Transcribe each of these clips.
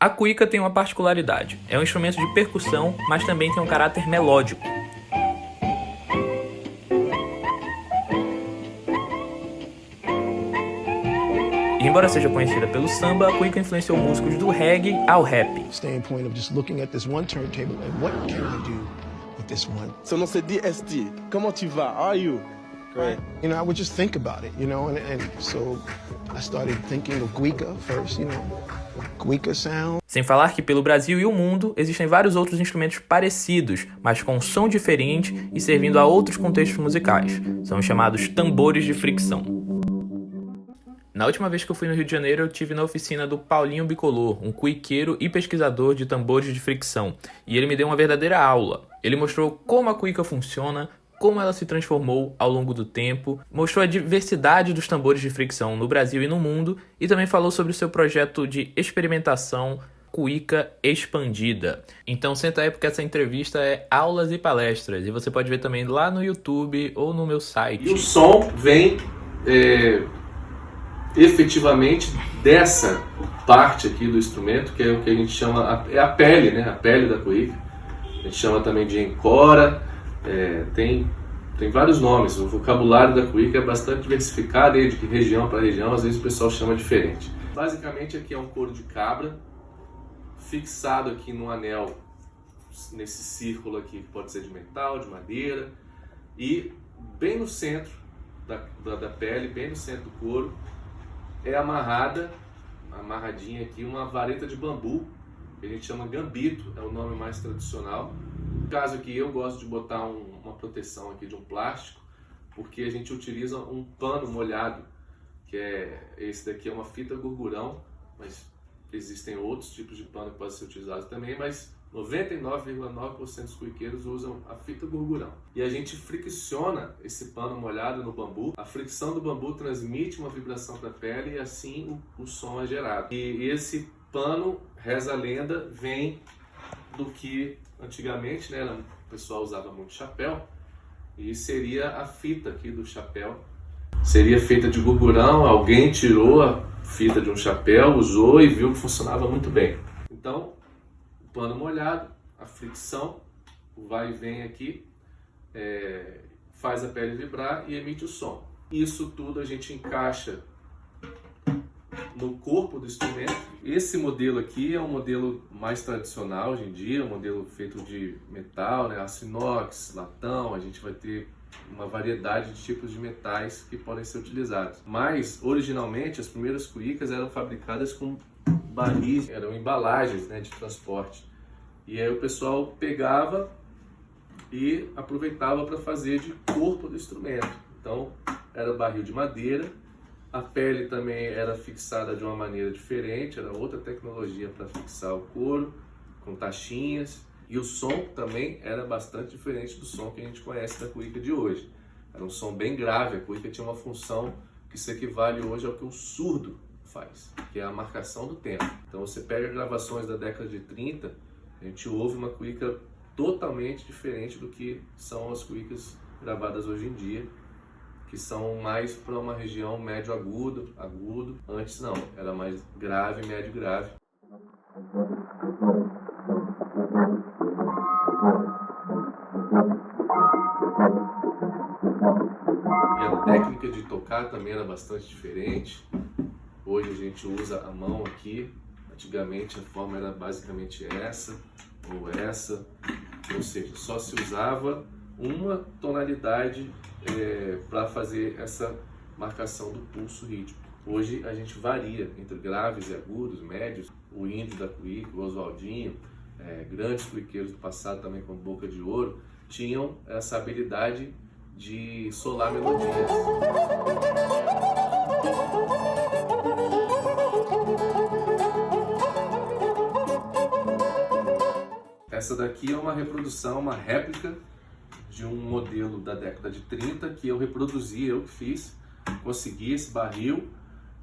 A cuíca tem uma particularidade. É um instrumento de percussão, mas também tem um caráter melódico. E embora seja conhecida pelo samba, a cuíca influenciou músicos do reggae ao rap. Standpoint of just looking at this one turntable and what can I do with this one? Son nom c'est DST. Comment tu vas? How are you? Great. You know, I would just think about it, you know, and so I started thinking of cuíca first, you know, cuíca sound. Sem falar que pelo Brasil e o mundo existem vários outros instrumentos parecidos, mas com um som diferente e servindo a outros contextos musicais. São os chamados tambores de fricção. Na última vez que eu fui no Rio de Janeiro, eu tive na oficina do Paulinho Bicolor, um cuiqueiro e pesquisador de tambores de fricção, e ele me deu uma verdadeira aula. Ele mostrou como a cuíca funciona, como ela se transformou ao longo do tempo, mostrou a diversidade dos tambores de fricção no Brasil e no mundo, e também falou sobre o seu projeto de experimentação Cuíca Expandida. Então senta aí porque essa entrevista é aulas e palestras, e você pode ver também lá no YouTube ou no meu site. E o som vem efetivamente dessa parte aqui do instrumento, que é o que a gente chama, é a pele, né? A pele da cuíca. A gente chama também de encora, tem vários nomes. O vocabulário da cuíca é bastante diversificado, de região para região, às vezes o pessoal chama diferente. Basicamente aqui é um couro de cabra, fixado aqui num anel, nesse círculo aqui, que pode ser de metal, de madeira, e bem no centro da pele, bem no centro do couro, é amarradinha aqui, uma vareta de bambu, que a gente chama gambito, é o nome mais tradicional. No caso aqui eu gosto de botar uma proteção aqui de um plástico, porque a gente utiliza um pano molhado, que esse daqui é uma fita gurgurão, mas existem outros tipos de pano que podem ser utilizados também, mas 99,9% dos cuiqueiros usam a fita gurgurão. E a gente fricciona esse pano molhado no bambu. A fricção do bambu transmite uma vibração para a pele e assim o som é gerado. E esse pano, reza a lenda, vem do que antigamente, né, o pessoal usava muito chapéu, e seria a fita aqui do chapéu. Seria feita de gurgurão, alguém tirou a fita de um chapéu, usou e viu que funcionava muito bem. Então, pano molhado, a fricção, o vai e vem aqui, faz a pele vibrar e emite o som. Isso tudo a gente encaixa no corpo do instrumento. Esse modelo aqui é um modelo mais tradicional hoje em dia, um modelo feito de metal, né, aço inox, latão. A gente vai ter uma variedade de tipos de metais que podem ser utilizados. Mas, originalmente, as primeiras cuícas eram fabricadas com barris, eram embalagens, né, de transporte. E aí o pessoal pegava e aproveitava para fazer de corpo do instrumento. Então, era barril de madeira, a pele também era fixada de uma maneira diferente, era outra tecnologia para fixar o couro, com taxinhas. E o som também era bastante diferente do som que a gente conhece da cuíca de hoje. Era um som bem grave, a cuíca tinha uma função que se equivale hoje ao que um surdo faz, que é a marcação do tempo. Então você pega gravações da década de 30, a gente ouve uma cuíca totalmente diferente do que são as cuícas gravadas hoje em dia, que são mais para uma região médio-agudo, agudo. Antes não, era mais grave, médio-grave. E a técnica de tocar também era bastante diferente. Hoje a gente usa a mão aqui. Antigamente a forma era basicamente essa ou essa, ou seja, só se usava uma tonalidade para fazer essa marcação do pulso rítmico. Hoje a gente varia entre graves e agudos, médios. O índio da cuíca, o Oswaldinho, grandes cuiqueiros do passado também com boca de ouro, tinham essa habilidade de solar melodias. Essa daqui é uma reprodução, uma réplica de um modelo da década de 30 que eu reproduzi, eu que fiz, consegui esse barril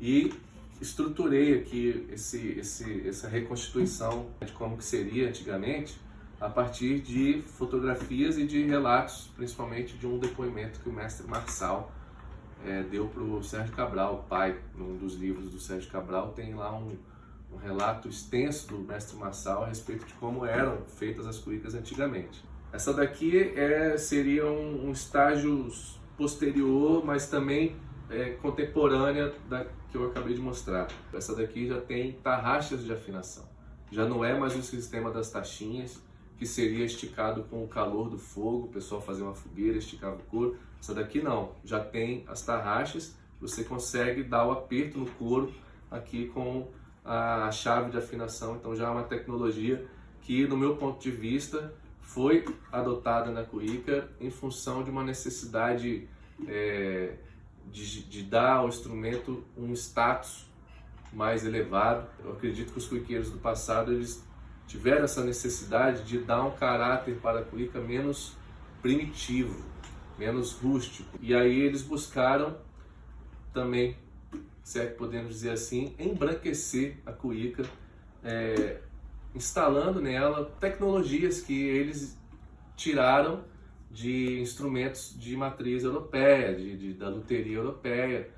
e estruturei aqui essa reconstituição de como que seria antigamente a partir de fotografias e de relatos, principalmente de um depoimento que o mestre Marçal deu para o Sérgio Cabral, o pai. Num dos livros do Sérgio Cabral tem lá um relato extenso do mestre Marçal a respeito de como eram feitas as cuícas antigamente. Essa daqui seria um estágio posterior, mas também contemporânea da que eu acabei de mostrar. Essa daqui já tem tarraxas de afinação. Já não é mais o sistema das taxinhas, que seria esticado com o calor do fogo, o pessoal fazia uma fogueira, esticava o couro. Essa daqui não, já tem as tarraxas, você consegue dar o aperto no couro aqui com a chave de afinação. Então já é uma tecnologia que, no meu ponto de vista, foi adotada na cuíca em função de uma necessidade de dar ao instrumento um status mais elevado. Eu acredito que os cuiqueiros do passado eles tiveram essa necessidade de dar um caráter para a cuíca menos primitivo, menos rústico. E aí eles buscaram também, se é que podemos dizer assim, embranquecer a cuíca, instalando nela tecnologias que eles tiraram de instrumentos de matriz europeia, da luteria europeia,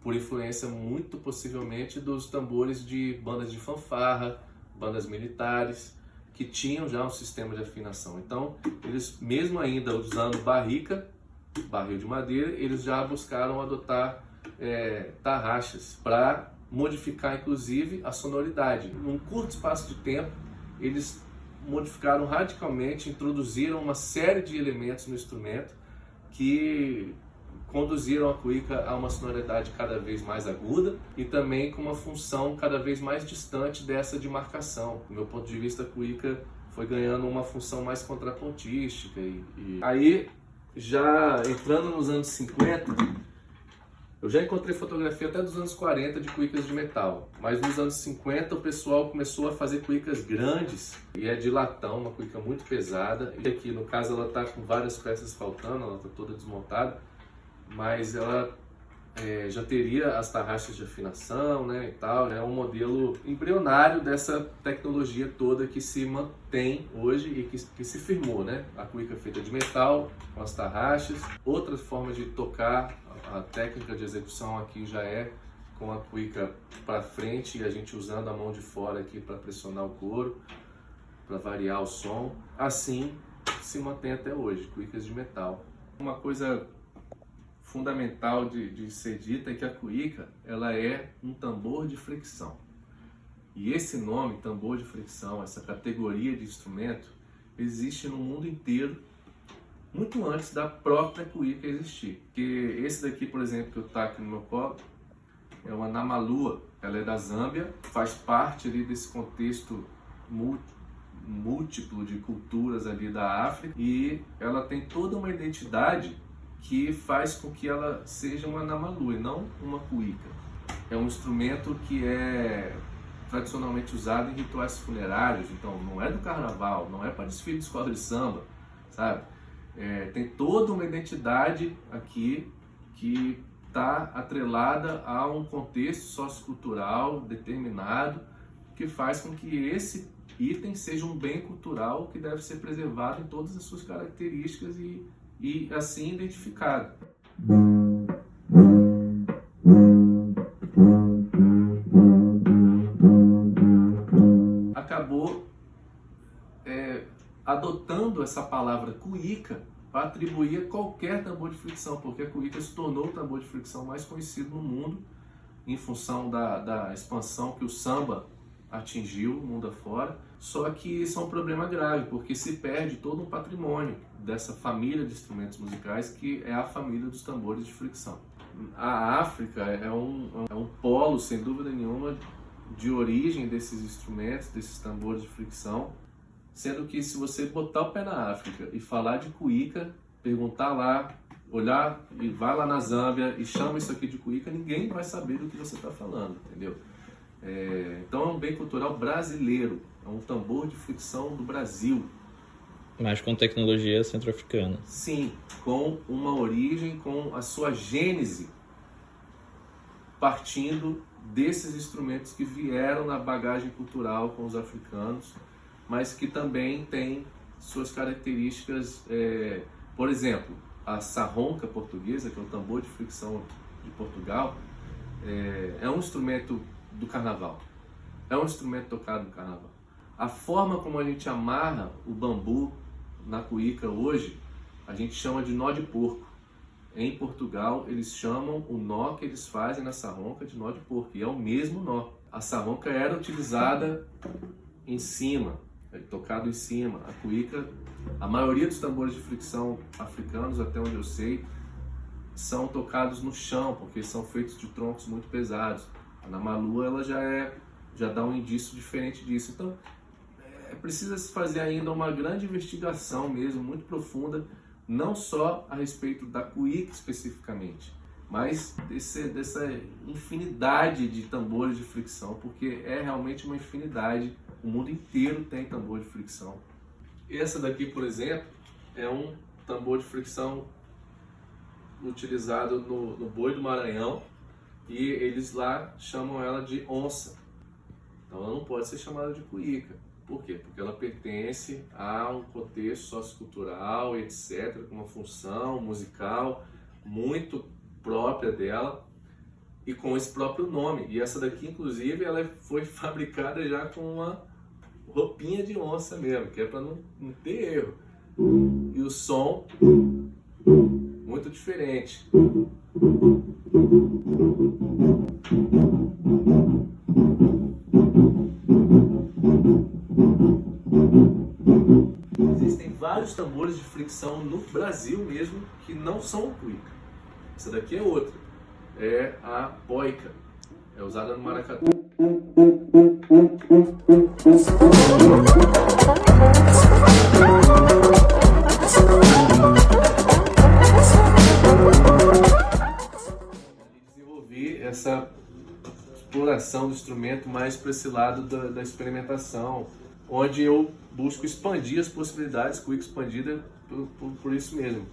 por influência muito possivelmente dos tambores de bandas de fanfarra, bandas militares, que tinham já um sistema de afinação. Então, eles, mesmo ainda usando barrica, barril de madeira, eles já buscaram adotar tarraxas para modificar, inclusive, a sonoridade. Num curto espaço de tempo, eles modificaram radicalmente, introduziram uma série de elementos no instrumento que conduziram a cuíca a uma sonoridade cada vez mais aguda e também com uma função cada vez mais distante dessa de marcação. Do meu ponto de vista, a cuíca foi ganhando uma função mais contrapontística. Aí, já entrando nos anos 50, eu já encontrei fotografia até dos anos 40 de cuícas de metal, mas nos anos 50 o pessoal começou a fazer cuícas grandes e é de latão, uma cuíca muito pesada. E aqui, no caso, ela está com várias peças faltando, ela está toda desmontada, mas ela já teria as tarraxas de afinação, né, e tal. É um modelo embrionário dessa tecnologia toda que se mantém hoje e que se firmou, né? A cuíca feita de metal, com as tarraxas. Outra forma de tocar, a técnica de execução aqui já é com a cuíca para frente e a gente usando a mão de fora aqui para pressionar o couro, para variar o som. Assim se mantém até hoje, cuícas de metal. Uma coisa fundamental de ser dita é que a cuíca ela é um tambor de fricção. E esse nome, tambor de fricção, essa categoria de instrumento, existe no mundo inteiro muito antes da própria cuíca existir. Porque esse daqui, por exemplo, que eu estou aqui no meu colo, é uma namalua, ela é da Zâmbia, faz parte ali desse contexto múltiplo de culturas ali da África, e ela tem toda uma identidade que faz com que ela seja uma namalua e não uma cuíca. É um instrumento que é tradicionalmente usado em rituais funerários, então não é do carnaval, não é para desfile de escola de samba, sabe? Tem toda uma identidade aqui que está atrelada a um contexto sociocultural determinado que faz com que esse item seja um bem cultural que deve ser preservado em todas as suas características e assim identificado. Acabou adotando essa palavra cuíca para atribuir a qualquer tambor de fricção, porque a cuíca se tornou o tambor de fricção mais conhecido no mundo em função da expansão que o samba atingiu o mundo afora. Só que isso é um problema grave, porque se perde todo um patrimônio dessa família de instrumentos musicais que é a família dos tambores de fricção. A África é um polo, sem dúvida nenhuma, de origem desses instrumentos, desses tambores de fricção, sendo que se você botar o pé na África e falar de cuíca, perguntar lá, olhar e vai lá na Zâmbia e chama isso aqui de cuíca, ninguém vai saber do que você está falando, entendeu? Então é um bem cultural brasileiro, é um tambor de fricção do Brasil. Mas com tecnologia centro-africana. Sim, com uma origem, com a sua gênese, partindo desses instrumentos que vieram na bagagem cultural com os africanos, mas que também tem suas características. Por exemplo, a sarronca portuguesa, que é o tambor de fricção de Portugal, é um instrumento do carnaval. é um instrumento tocado no carnaval. A forma como a gente amarra o bambu na cuíca hoje, a gente chama de nó de porco. Em Portugal, eles chamam o nó que eles fazem na sarronca de nó de porco, e é o mesmo nó. A sarronca era utilizada em cima, tocado em cima. A cuíca, a maioria dos tambores de fricção africanos, até onde eu sei, são tocados no chão, porque são feitos de troncos muito pesados. A Namalu, ela já dá um indício diferente disso. Então, precisa se fazer ainda uma grande investigação mesmo, muito profunda, não só a respeito da cuíca especificamente, mas dessa infinidade de tambores de fricção, porque é realmente uma infinidade, o mundo inteiro tem tambor de fricção. Essa daqui, por exemplo, é um tambor de fricção utilizado no Boi do Maranhão, e eles lá chamam ela de onça. Então ela não pode ser chamada de cuíca. Por quê? Porque ela pertence a um contexto sociocultural, etc., com uma função musical muito própria dela e com esse próprio nome. E essa daqui, inclusive, ela foi fabricada já com uma roupinha de onça mesmo, que é para não ter erro. E o som muito diferente. Existem vários tambores de fricção no Brasil mesmo que não são cuíca. Essa daqui é outra, é a boica, é usada no maracatu. Desenvolvi essa exploração do instrumento mais para esse lado da experimentação, onde eu busco expandir as possibilidades, cuíca expandida por isso mesmo,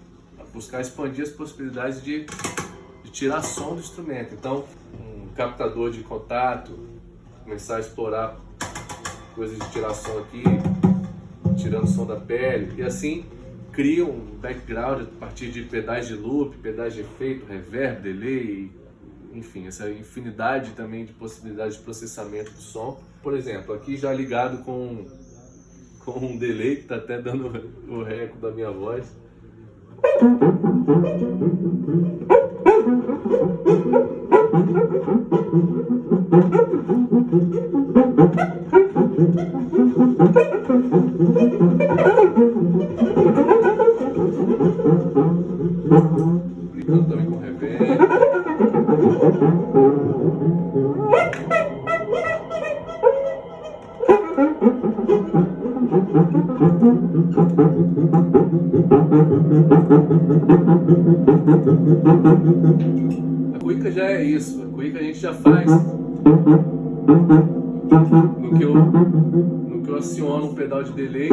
buscar expandir as possibilidades de tirar som do instrumento. Então, um captador de contato, começar a explorar coisas de tirar som aqui, tirando som da pele, e assim crio um background a partir de pedais de loop, pedais de efeito, reverb, delay, enfim, essa infinidade também de possibilidades de processamento do som. Por exemplo, aqui já ligado com um delay que está até dando o eco da minha voz. Brincando também com reverb. A cuíca já é isso, a cuíca a gente já faz no que eu aciono um pedal de delay.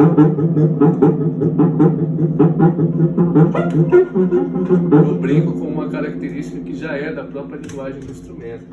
Eu brinco com uma característica que já é da própria linguagem do instrumento.